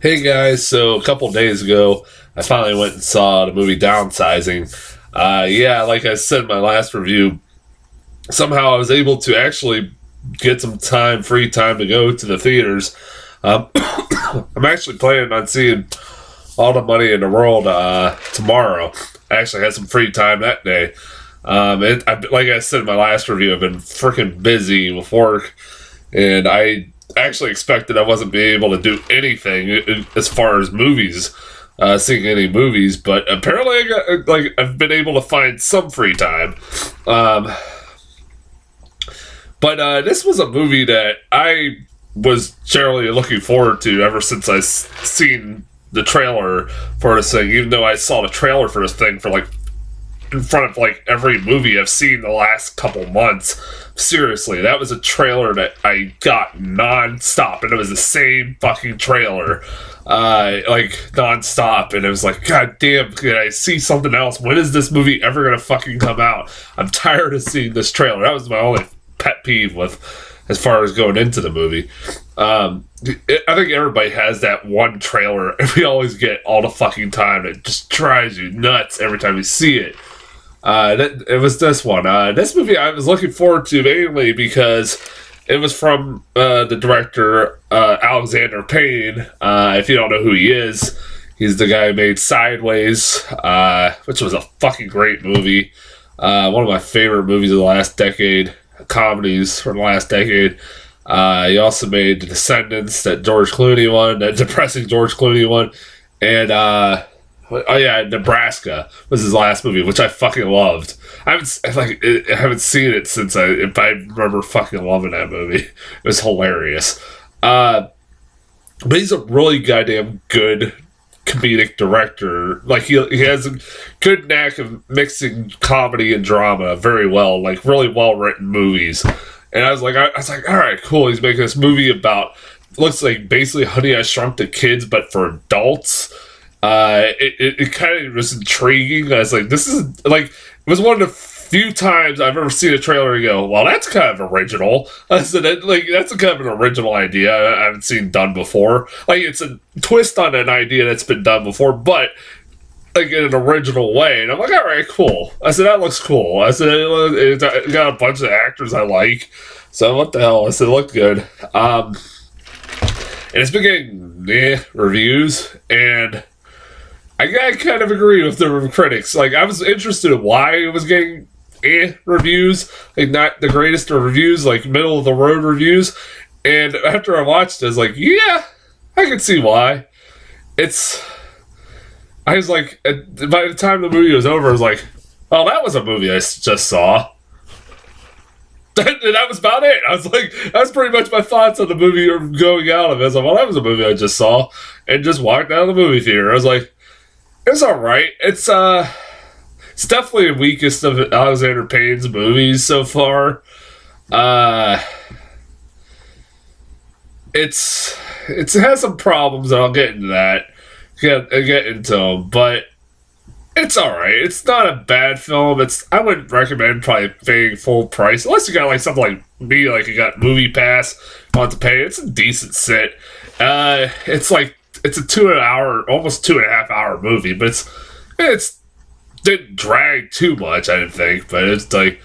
Hey guys, so a couple days ago, I finally went and saw the movie Downsizing. Yeah, like I said in my last review, somehow I was able to actually get some time, free time to go to the theaters. I'm actually planning on seeing All the Money in the World tomorrow. I actually had some free time that day. Like I said in my last review, I've been freaking busy with work, and I actually expected I wasn't being able to do anything as far as movies, seeing any movies. But apparently, I've been able to find some free time. Um, but this was a movie that I was generally looking forward to ever since seen the trailer for this thing. Even though I saw the trailer for this thing for like in front of like every movie I've seen the last couple months. Seriously, that was a trailer that I got non-stop, and it was the same fucking trailer, non-stop, and it was like, God damn, can I see something else? When is this movie ever gonna fucking come out? I'm tired of seeing this trailer. That was my only pet peeve with as far as going into the movie. I think everybody has that one trailer, and we always get all the fucking time. It just drives you nuts every time you see it. It was this one. This movie I was looking forward to mainly because it was from the director Alexander Payne. If you don't know who he is, he's the guy who made Sideways, which was a fucking great movie. One of my favorite movies of the last decade, comedies from the last decade. He also made The Descendants, that George Clooney one, that depressing George Clooney one, and oh yeah, Nebraska was his last movie, which I fucking loved. I haven't seen it since if I remember fucking loving that movie. It was hilarious. But he's a really goddamn good comedic director. Like he has a good knack of mixing comedy and drama very well. Like really well written movies. And I was like, all right, cool. He's making this movie about looks like basically Honey I Shrunk the Kids, but for adults. It kind of was intriguing. I was like, this is like, it was one of the few times I've ever seen a trailer and go, well, that's kind of original. I said, that's a kind of an original idea I haven't seen done before. Like, it's a twist on an idea that's been done before, but like in an original way. And I'm like, all right, cool. I said, that looks cool. I said, it got a bunch of actors I like. So what the hell? I said, it looked good. And it's been getting reviews, and I kind of agree with the critics. Like, I was interested in why it was getting reviews, like not the greatest of reviews, like middle of the road reviews. And after I watched it, I was like, yeah, I can see why. I was like, by the time the movie was over, I was like, oh, that was a movie I just saw. And that was about it. I was like, that's pretty much my thoughts on the movie going out of it. I was like, well, that was a movie I just saw, and just walked out of the movie theater. I was like, it's all right. It's definitely the weakest of Alexander Payne's movies so far. It has some problems, and I'll get into that. Get into them, but it's all right. It's not a bad film. I wouldn't recommend probably paying full price unless you got like something like me, like you got Movie Pass, want to pay. It's a decent sit. It's a 2 hour, almost 2.5 hour movie, but it's didn't drag too much, I didn't think. But it's like,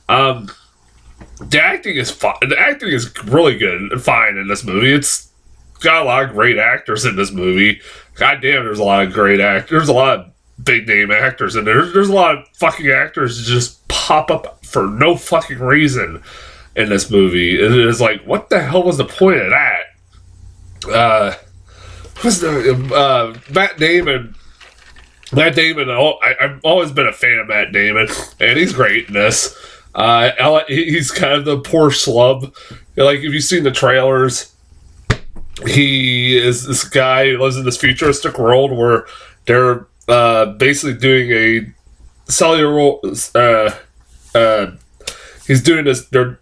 the acting is fine. The acting is really good and fine in this movie. It's got a lot of great actors in this movie. God damn, there's a lot of great actors. There's a lot of big name actors in there. There's a lot of fucking actors that just pop up for no fucking reason in this movie. And it's like, what the hell was the point of that? Matt Damon. I've always been a fan of Matt Damon, and he's great in this. He's kind of the poor schlub. Like, if you've seen the trailers, he is this guy who lives in this futuristic world where they're basically doing a cellular. He's doing this. They're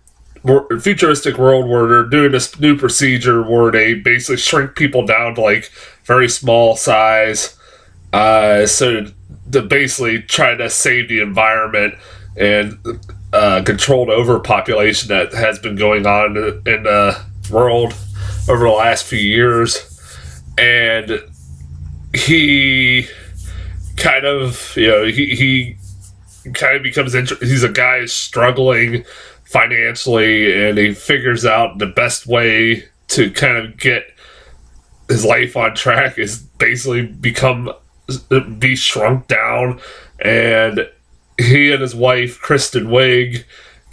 futuristic world where they're doing this new procedure where they basically shrink people down to like very small size, so to basically try to save the environment and control the overpopulation that has been going on in the world over the last few years. and he kind of, he kind of becomes he's a guy who's struggling financially, and he figures out the best way to kind of get his life on track is basically be shrunk down. And he and his wife Kristen Wiig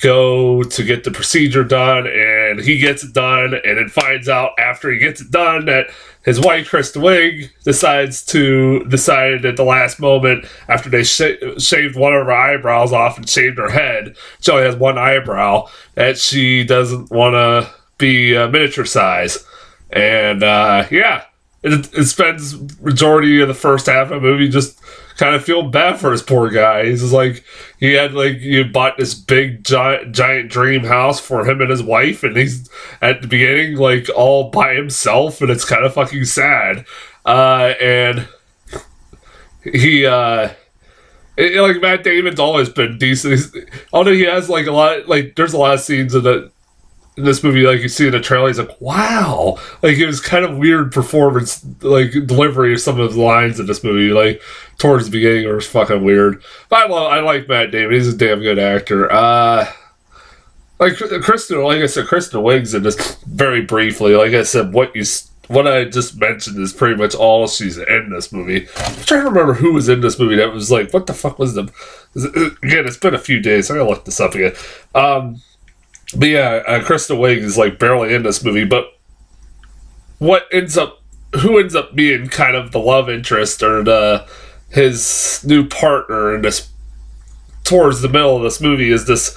go to get the procedure done, and he gets it done, and then finds out after he gets it done that his wife Kristen Wiig decided at the last moment, after they shaved one of her eyebrows off and shaved her head, she only has one eyebrow, that she doesn't want to be miniature size. And it spends majority of the first half of the movie just kind of feeling bad for this poor guy. He's just like, you bought this big giant dream house for him and his wife, and he's at the beginning like all by himself, and it's kind of fucking sad. And he like Matt Damon's always been decent. Although he has like a lot, like there's a lot of scenes in this movie, like you see in the trailer, he's like, wow. Like, it was kind of weird performance, like, delivery of some of the lines in this movie, like, towards the beginning, it was fucking weird. But I like Matt Damon. He's a damn good actor. Kristen Wiig's in this very briefly. Like I said, what I just mentioned is pretty much all she's in this movie. I'm trying to remember who was in this movie that was like, what the fuck was them? Again, it's been a few days, so I gotta look this up again. But yeah, Kristen Wiig is like barely in this movie, but who ends up being kind of the love interest or his new partner in this towards the middle of this movie is this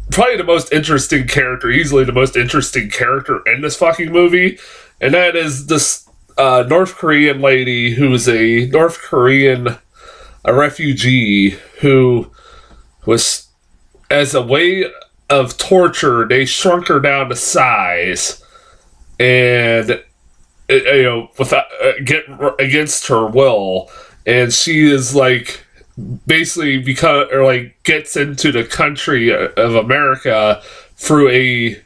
probably the most interesting character, easily the most interesting character in this fucking movie, and that is this North Korean lady who's a North Korean refugee who was, as a way of torture, they shrunk her down to size, and without against her will, and she is like basically gets into the country of America through a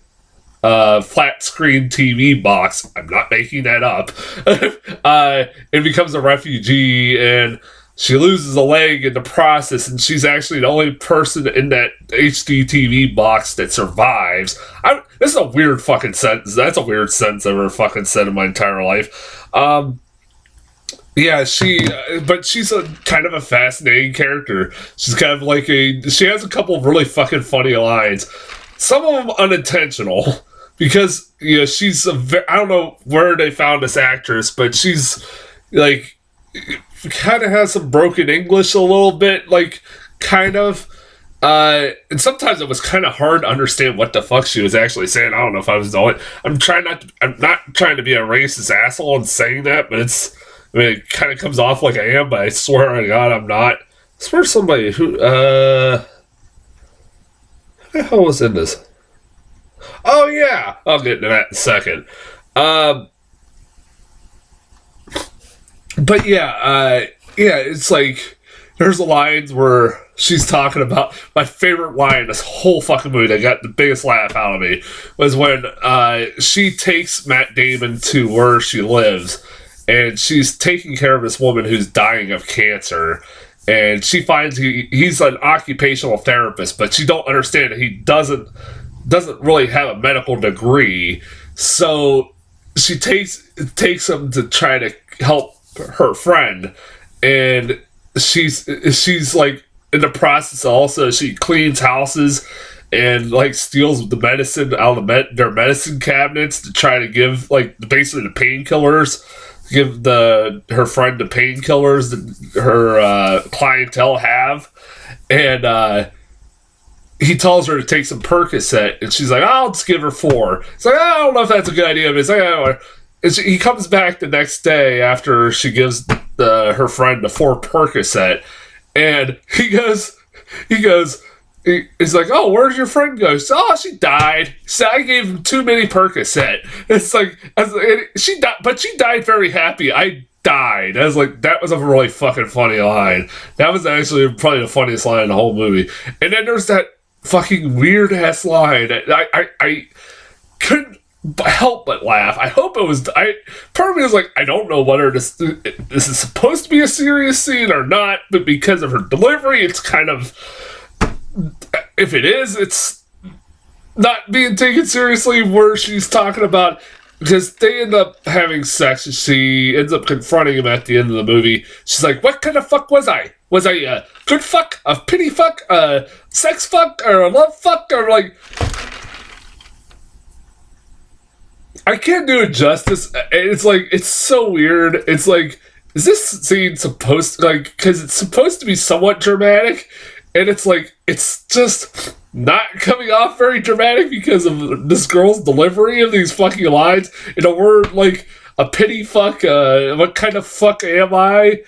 flat screen TV box. I'm not making that up. And becomes a refugee, and she loses a leg in the process, and she's actually the only person in that HD TV box that survives. This is a weird fucking sentence. That's a weird sentence I've ever fucking said in my entire life. But she's a kind of a fascinating character. She's kind of like she has a couple of really fucking funny lines. Some of them unintentional, because, she's I don't know where they found this actress, but she's like, kind of has some broken English a little bit, like, kind of. And sometimes it was kind of hard to understand what the fuck she was actually saying. I don't know if I was the only. I'm not trying to be a racist asshole and saying that, but it kind of comes off like I am, but I swear to God I'm not. I swear somebody who, who the hell was in this? Oh yeah, I'll get into that in a second. But it's like, there's lines where she's talking about, my favorite line in this whole fucking movie that got the biggest laugh out of me was when she takes Matt Damon to where she lives, and she's taking care of this woman who's dying of cancer, and she finds he's an occupational therapist, but she don't understand that he doesn't really have a medical degree, so she takes him to try to help her friend, and she's like in the process also she cleans houses and like steals the medicine out of their medicine cabinets to try to give like basically the painkillers, give her friend the painkillers that her clientele have, and he tells her to take some Percocet, and she's like, I'll just give her 4. It's like, I don't know if that's a good idea, but it's like, he comes back the next day after she gives her friend the 4 Percocet, and he's like, oh, where's your friend go? So, oh, she died. So I gave him too many Percocet. It's like, she died, but she died very happy. I died. I was like, that was a really fucking funny line. That was actually probably the funniest line in the whole movie. And then there's that fucking weird ass line. I couldn't help but laugh. I hope it was. Part of me was like, I don't know whether this is supposed to be a serious scene or not, but because of her delivery, it's kind of. If it is, it's not being taken seriously. Where she's talking about, because they end up having sex, and she ends up confronting him at the end of the movie. She's like, "What kind of fuck was I? Was I a good fuck, a pity fuck, a sex fuck, or a love fuck, or like?" I can't do it justice. It's like, it's so weird. It's like, is this scene supposed to, like, because it's supposed to be somewhat dramatic, and it's like, it's just not coming off very dramatic because of this girl's delivery of these fucking lines in a word like a pity fuck, what kind of fuck am I?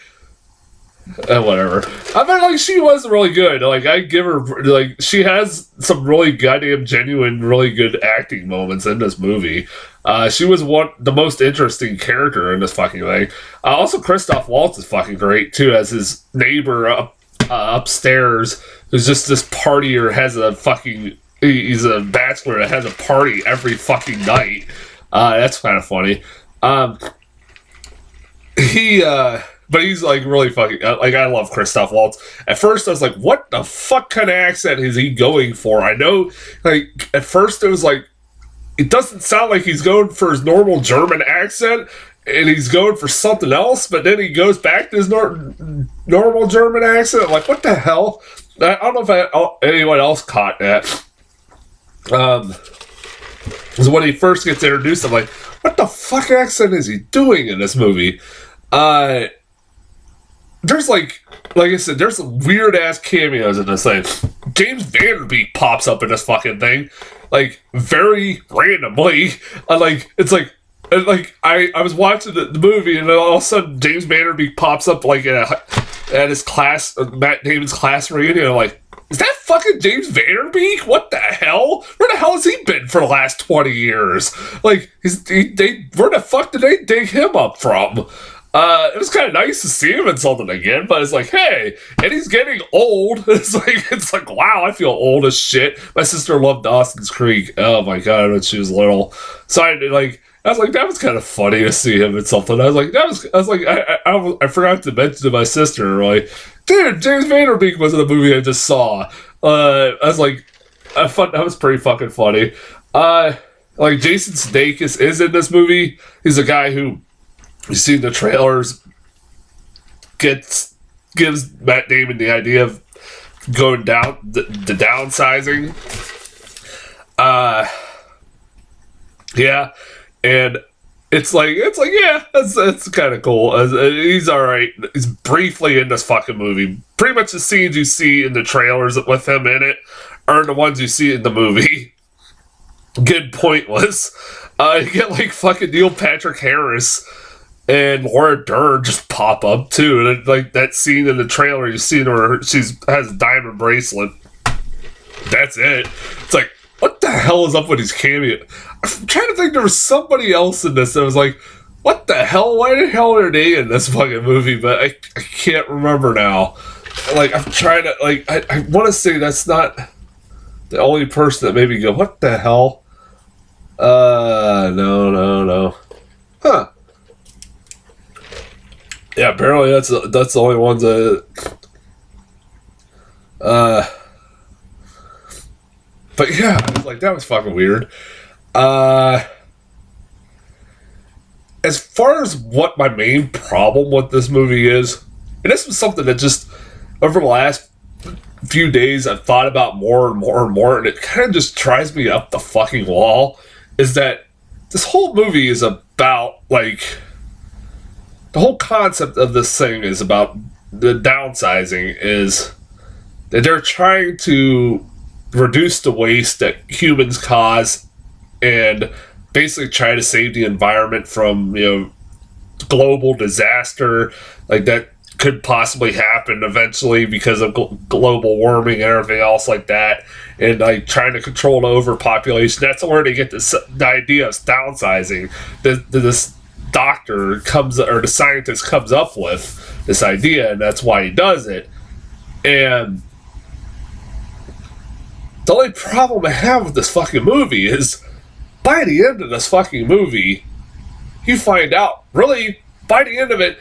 Whatever. I mean, like, she was really good. Like, I give her, like, she has some really goddamn genuine, really good acting moments in this movie. She was the most interesting character in this fucking thing. Also, Christoph Waltz is fucking great, too, as his neighbor upstairs, who's just this partier, he's a bachelor that has a party every fucking night. That's kind of funny. But he's, like, really fucking... Like, I love Christoph Waltz. At first, I was like, what the fuck kind of accent is he going for? I know, like, at first it was like, it doesn't sound like he's going for his normal German accent, and he's going for something else, but then he goes back to his normal German accent. I'm like, what the hell? I don't know if anyone else caught that. Because when he first gets introduced, I'm like, what the fuck accent is he doing in this movie? There's like I said, there's some weird ass cameos in this thing. James Van Der Beek pops up in this fucking thing, like, very randomly. It's like I was watching the movie, and then all of a sudden James Van Der Beek pops up like at his class, Matt Damon's class reunion. I'm like, is that fucking James Van Der Beek? What the hell? Where the hell has he been for the last 20 years? Like, where the fuck did they dig him up from? It was kind of nice to see him in something again, but it's like, hey, and he's getting old. It's like, wow, I feel old as shit. My sister loved Dawson's Creek. Oh my god, when she was little. So I was like, that was kind of funny to see him in something. I forgot to mention to my sister, like, dude, James Van Der Beek was in a movie I just saw. I was like, that was pretty fucking funny. Like, Jason Sudeikis is in this movie. He's a guy who, you see in the trailers, gives Matt Damon the idea of going down the downsizing. Yeah, and it's like yeah, that's kind of cool. He's all right. He's briefly in this fucking movie. Pretty much the scenes you see in the trailers with him in it are the ones you see in the movie. Good pointless. You get like fucking Neil Patrick Harris and Laura Dern just pop up too, and like that scene in the trailer, you see where she has a diamond bracelet. That's it. It's like, what the hell is up with these cameos? I'm trying to think, there was somebody else in this that was like, what the hell? Why the hell are they in this fucking movie? But I can't remember now. Like, I'm trying to, like, I want to say that's not the only person that made me go, what the hell? No. Huh. Yeah, apparently that's the only ones that. But yeah, I was like, that was fucking weird. As far as what my main problem with this movie is, and this was something that just over the last few days I've thought about more and more and more, and it kind of just drives me up the fucking wall, is that this whole movie is about, like, the whole concept of this thing is about the downsizing, is that they're trying to reduce the waste that humans cause and basically try to save the environment from, global disaster like that could possibly happen eventually because of global warming and everything else like that, and like trying to control the overpopulation. That's where they get the idea of downsizing. This doctor the scientist comes up with this idea, and that's why he does it. And the only problem I have with this fucking movie is by the end of this fucking movie, you find out, really, by the end of it,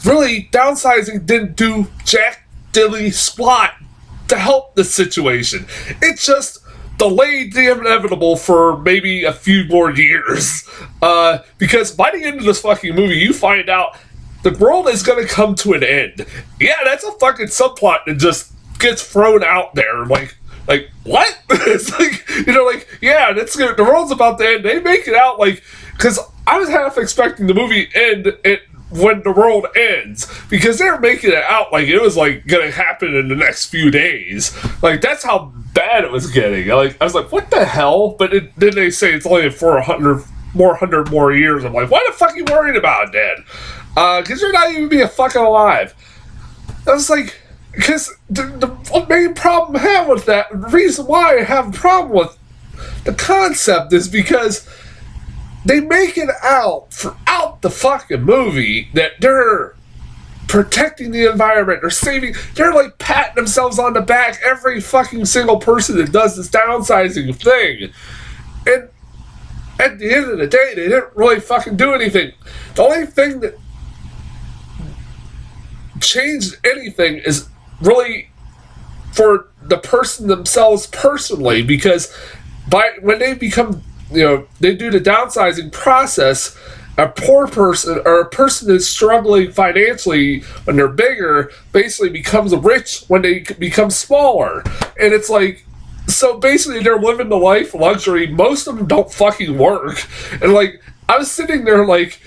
really, downsizing didn't do jack dilly squat to help the situation. It just delayed the inevitable for maybe a few more years. Because by the end of this fucking movie, you find out the world is going to come to an end. Yeah, that's a fucking subplot that just gets thrown out there. Like what? It's like, yeah, the world's about to end. They make it out like, because I was half expecting the movie end when the world ends, because they're making it out like it was like gonna happen in the next few days. Like, that's how bad it was getting. I was like, what the hell? But then they say it's only for 100 more years. I'm like, why the fuck are you worried about it, then? Because you're not even being fucking alive. I was like, because the main problem I have with that, the reason why I have a problem with the concept is because they make it out throughout the fucking movie that they're protecting the environment, they're like patting themselves on the back, every fucking single person that does this downsizing thing. And at the end of the day, they didn't really fucking do anything. The only thing that changed anything is really for the person themselves personally, because when they become, they do the downsizing process, a poor person or a person that's struggling financially when they're bigger basically becomes rich when they become smaller. And it's like, so basically they're living the life of luxury. Most of them don't fucking work. And like, I was sitting there like,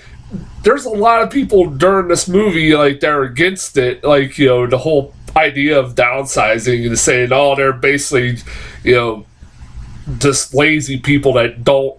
there's a lot of people during this movie like that are against it, like, the whole idea of downsizing and saying, oh, they're basically, just lazy people that don't,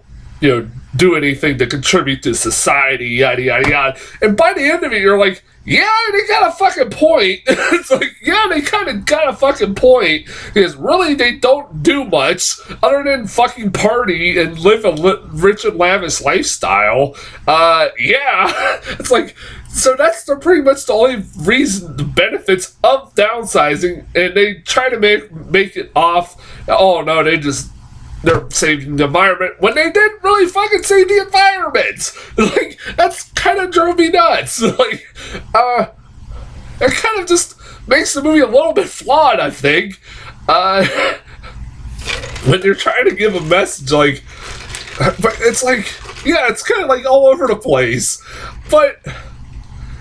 do anything to contribute to society, yada, yada, yada. And by the end of it, you're like, yeah, they got a fucking point. It's like, yeah, they kind of got a fucking point. Because really, they don't do much other than fucking party and live a rich and lavish lifestyle. Yeah. It's like, so that's pretty much the only reason, the benefits of downsizing. And they try to make it off, oh no, they're saving the environment when they didn't really fucking save the environment. Like, that's kind of drove me nuts. Like, it kind of just makes the movie a little bit flawed, I think. When they're trying to give a message, like, but it's like, yeah, it's kind of like all over the place. But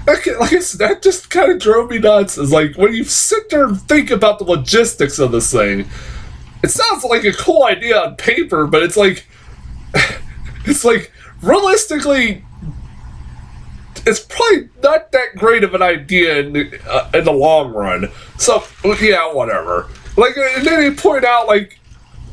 like I said, that just kind of drove me nuts. It's like, when you sit there and think about the logistics of this thing, it sounds like a cool idea on paper, but it's like realistically, it's probably not that great of an idea in the long run. So yeah, whatever. Like, and then they point out like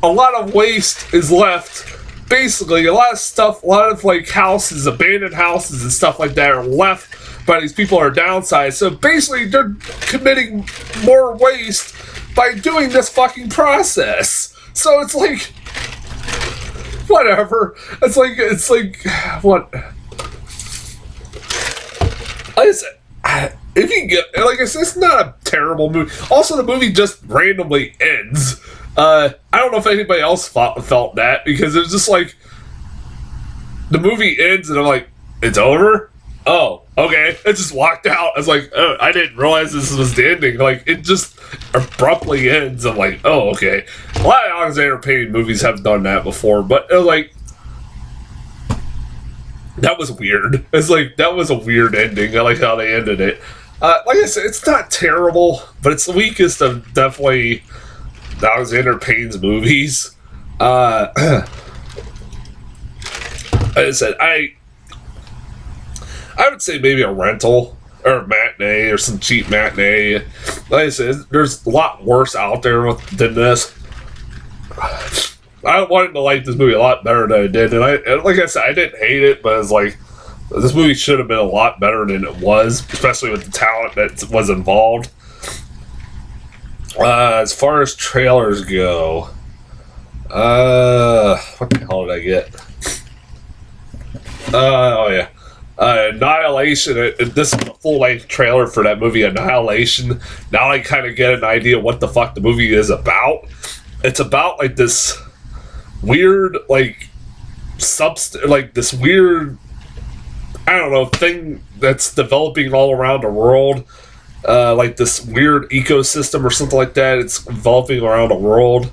a lot of waste is left. Basically, a lot of stuff, a lot of like houses, abandoned houses and stuff like that are left by these people who are downsized. So basically, they're committing more waste by doing this fucking process. So it's like, whatever. It's like, what? If you get, like I said, it's not a terrible movie. Also, the movie just randomly ends. I don't know if anybody else felt that, because it was just like, the movie ends and I'm like, it's over? Oh, okay. It just walked out. I was like, oh, I didn't realize this was the ending. Like, it just abruptly ends. I'm like, oh, okay. A lot of Alexander Payne movies have done that before, but like, that was weird. It's like, that was a weird ending. I like how they ended it. Like I said, it's not terrible, but it's the weakest of definitely Alexander Payne's movies. Like I said, I would say maybe a rental or a matinee or some cheap matinee. Like I said, there's a lot worse out there than this. I wanted to like this movie a lot better than I did, and like I said, I didn't hate it, but it's like, this movie should have been a lot better than it was, especially with the talent that was involved. As far as trailers go, what the hell did I get? Oh yeah. Annihilation. This is a full-length trailer for that movie, Annihilation. Now I kind of get an idea what the fuck the movie is about. It's about like this weird, like, like this weird, I don't know, thing that's developing all around the world. Like this weird ecosystem or something like that. It's evolving around the world.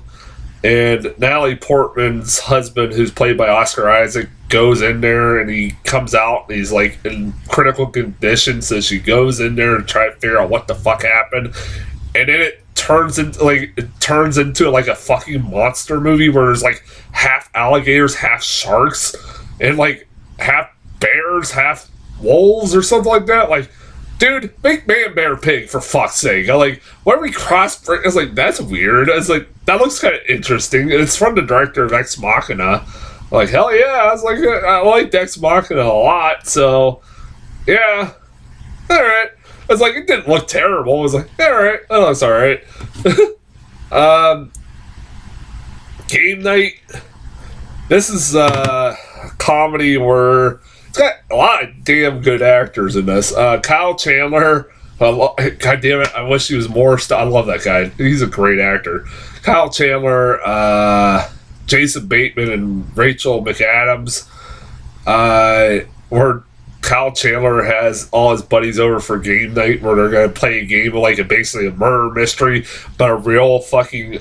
And Natalie Portman's husband, who's played by Oscar Isaac, goes in there and he comes out and he's like in critical condition. So she goes in there and try to figure out what the fuck happened. And then it turns into like a fucking monster movie where there's like half alligators, half sharks, and like half bears, half wolves or something like that. Like, dude, make man, bear, pig for fuck's sake. I like, why are we cross? I was like, that's weird. I was like, that looks kind of interesting. And it's from the director of Ex Machina. I'm like, hell yeah. I was like, I liked Ex Machina a lot. So, yeah. All right. I was like, it didn't look terrible. I was like, all right. Oh, it's all right. Game Night. This is a comedy where it's got a lot of damn good actors in this. Kyle Chandler. God damn it. I wish he was more. I love that guy. He's a great actor. Kyle Chandler, Jason Bateman, and Rachel McAdams. Where Kyle Chandler has all his buddies over for game night where they're going to play a game of like basically a murder mystery, but a real fucking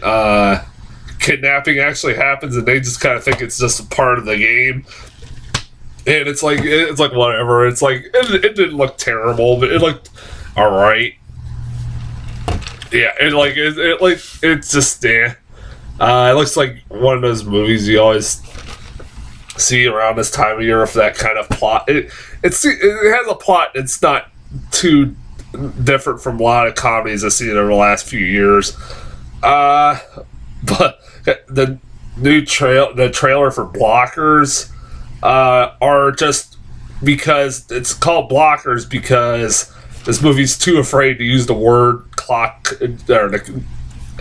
kidnapping actually happens and they just kind of think it's just a part of the game. And it's like whatever. It's like it didn't look terrible, but it looked all right. Yeah, it's just it looks like one of those movies you always see around this time of year with that kind of plot. It has a plot that's not too different from a lot of comedies I've seen over the last few years. But the trailer for Blockers are just because it's called Blockers because this movie's too afraid to use the word clock or to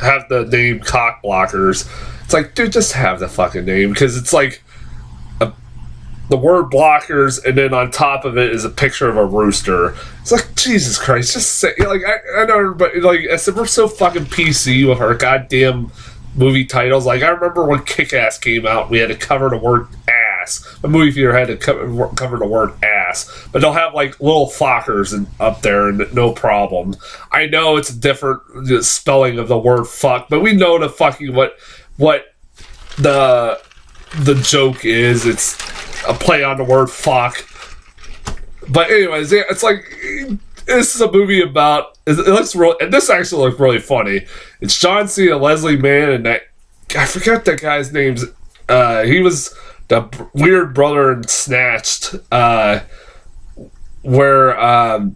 have the name cock blockers. It's like, dude, just have the fucking name because it's like the word blockers and then on top of it is a picture of a rooster. It's like, Jesus Christ, just say, like, I know everybody, like, I said, we're so fucking PC with our goddamn movie titles. Like, I remember when Kick-Ass came out, we had to cover the word ass. The movie theater had to cover the word ass. But they'll have, like, little fuckers up there and no problem. I know it's a different spelling of the word fuck, but we know the fucking what the joke is. It's a play on the word fuck. But anyways, it's like, this is a movie about, it looks real, and this actually looks really funny. It's John Cena, Leslie Mann, and that, I forget that guy's names. He was the weird brother in Snatched, where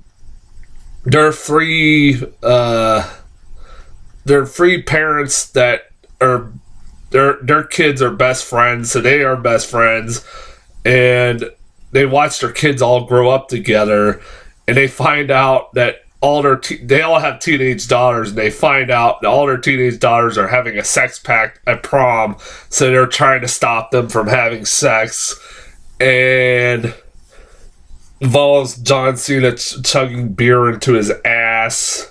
they're three parents that are, their kids are best friends, so they are best friends, and they watch their kids all grow up together, and they find out that they all have teenage daughters, and they find out that all their teenage daughters are having a sex pact at prom, so they're trying to stop them from having sex, and involves John Cena chugging beer into his ass.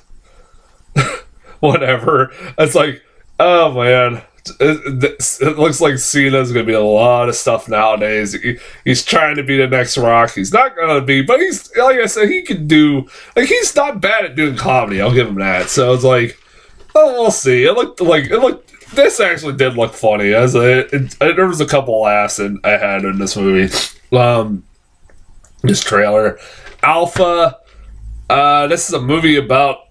Whatever. It's like, oh man. It looks like Cena's going to be a lot of stuff nowadays. He's trying to be the next Rock. He's not going to be, but he's, like I said, he can do, like, he's not bad at doing comedy. I'll give him that. So it's like, oh, we'll see. This actually did look funny. There was a couple laughs I had in this movie. This trailer. Alpha. This is a movie about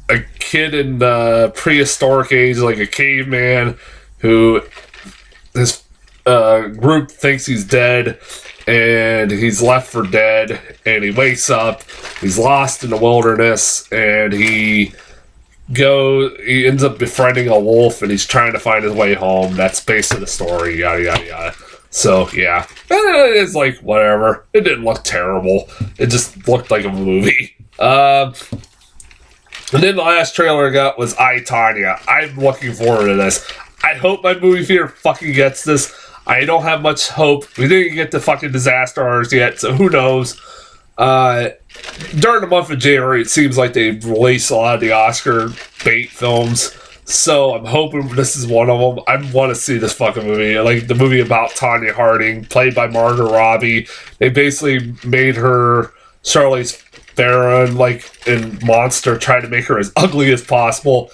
a kid in the prehistoric age, like a caveman, who his group thinks he's dead, and he's left for dead, and he wakes up, he's lost in the wilderness, and he ends up befriending a wolf, and he's trying to find his way home. That's basically the story, yada yada yada. So yeah, it's like whatever. It didn't look terrible. It just looked like a movie. And then the last trailer I got was I, Tonya. I'm looking forward to this. I hope my movie theater fucking gets this. I don't have much hope. We didn't get the fucking Disaster Artist yet, so who knows. During the month of January, it seems like they release a lot of the Oscar bait films. So I'm hoping this is one of them. I want to see this fucking movie. Like the movie about Tanya Harding, played by Margot Robbie. They basically made her Charlize Theron, like in Monster, trying to make her as ugly as possible.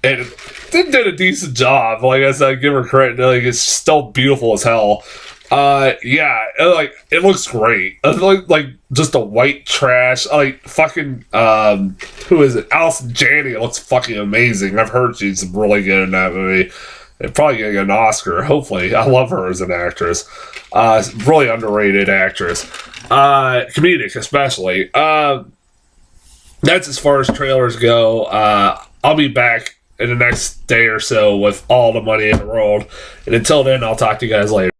And they did a decent job. Like I said, give her credit. Like it's still beautiful as hell. Yeah, like it looks great. Like just a white trash. Like fucking who is it? Allison Janney looks fucking amazing. I've heard she's really good in that movie. And probably getting an Oscar. Hopefully, I love her as an actress. Really underrated actress. Comedic especially. That's as far as trailers go. I'll be back in the next day or so with all the money in the world. And until then, I'll talk to you guys later.